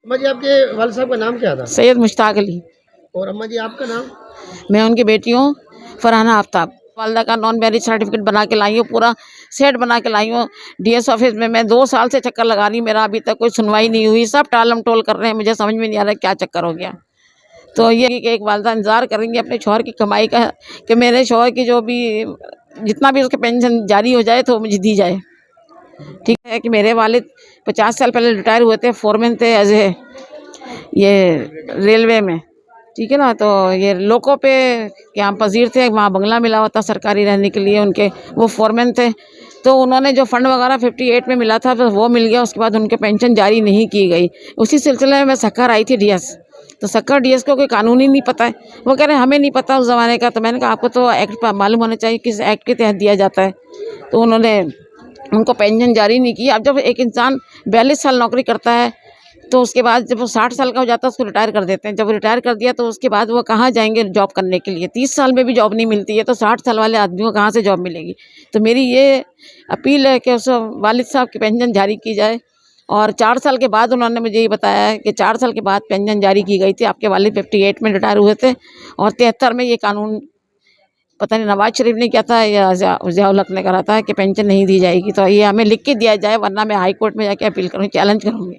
अम्मा जी, आपके वालिद साहब का नाम क्या था? सैयद मुश्ताक अली। और अम्मा जी, आपका नाम? मैं उनकी बेटी हूँ, फरहाना आफ्ताब। वालदा का नॉन मैरिज सर्टिफिकेट बना के लाई हूँ, पूरा सेट बना के लाई हूँ। डीएस ऑफिस में मैं 2 साल से चक्कर लगा रही हूँ, मेरा अभी तक कोई सुनवाई नहीं हुई। सब टालम-टोल कर रहे हैं, मुझे समझ में नहीं आ रहा है क्या चक्कर हो गया। तो ये कि एक वालदा इंतज़ार करेंगी अपने शौहर की कमाई का कि मेरे शौहर की जो भी जितना भी उसके पेंशन जारी हो जाए तो मुझे दी जाए। ठीक है कि मेरे वालिद 50 साल पहले रिटायर हुए थे, फोरमैन थे एज़ ए ये रेलवे में। ठीक है ना, तो ये लोगों पे क्या पजीर थे, वहाँ बंगला मिला हुआ था सरकारी रहने के लिए उनके, वो फोरमैन थे। तो उन्होंने जो फंड वगैरह 58 में मिला था तो वो मिल गया, उसके बाद उनके पेंशन जारी नहीं की गई। उसी सिलसिले में मैं सक्कर आई थी डीएस, तो सक्कर डीएस को कोई कानून ही नहीं पता है। वो कह रहे हैं हमें नहीं पता उस ज़माने का। तो मैंने कहा आपको तो एक्ट मालूम होना चाहिए किस एक्ट के तहत दिया जाता है। तो उन्होंने उनको पेंशन जारी नहीं की। अब जब एक इंसान 42 साल नौकरी करता है तो उसके बाद जब वो 60 साल का हो जाता है उसको रिटायर कर देते हैं। जब रिटायर कर दिया तो उसके बाद वो कहाँ जाएंगे जॉब करने के लिए? 30 साल में भी जॉब नहीं मिलती है तो 60 साल वाले आदमियों को कहाँ से जॉब मिलेगी? तो मेरी ये अपील है कि उस वालिद साहब की पेंशन जारी की जाए। और 4 साल के बाद उन्होंने मुझे ये बताया है कि 4 साल के बाद पेंशन जारी की गई थी। आपके वालिद 58 में रिटायर हुए थे और 73 में ये कानून पता नहीं नवाज शरीफ ने किया था या ज़ियाउल हक ने करा था कि पेंशन नहीं दी जाएगी। तो ये हमें लिख के दिया जाए, वरना मैं हाई कोर्ट में जाके अपील करूँगी, चैलेंज करूँगी।